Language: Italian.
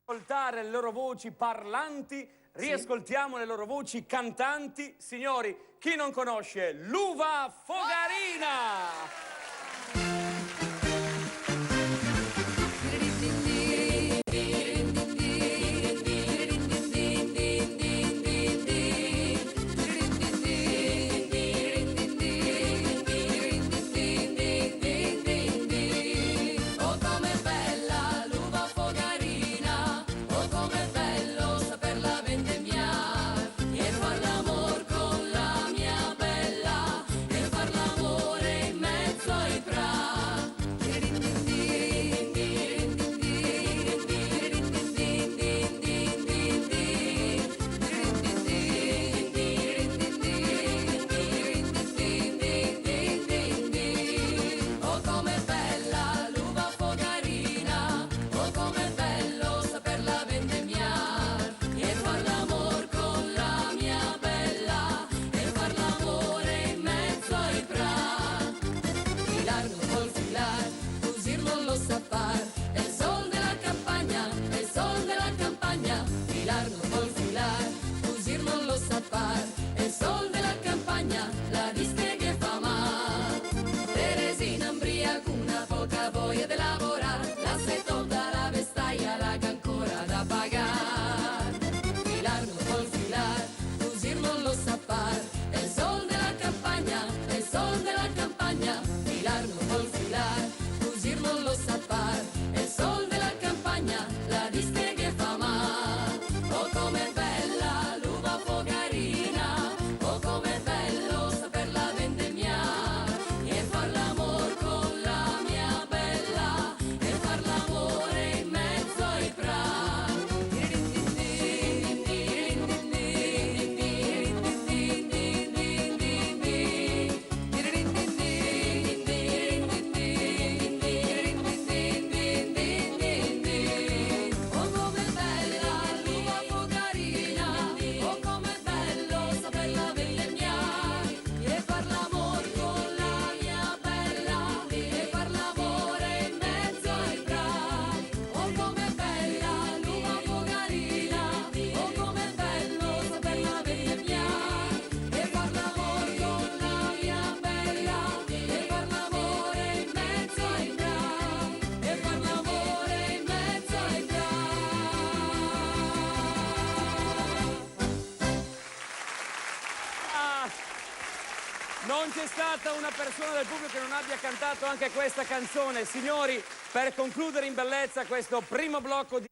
Ascoltare le loro voci parlanti, riascoltiamo le loro voci cantanti. Signori, chi non conosce l'Uva Fogarina? El sol de la campanya, la viste que fa mal. Teresina embriaguna, poca voglia de laborar, la sé tota la vestalla, la que ancora da pagar. Filar no vol filar, cosir no lo sapar. El sol de la campanya, el sol de la campanya, filar no vol filar, cosir no lo sapar. El sol de la campanya, la viste que fa mal. Oh, come bella l'uva fogarina, oh, come bello saperla vendemmiar e far l'amor con la mia bella e far l'amore in mezzo ai Non c'è stata una persona del pubblico che non abbia cantato anche questa canzone. Signori, per concludere in bellezza questo primo blocco di...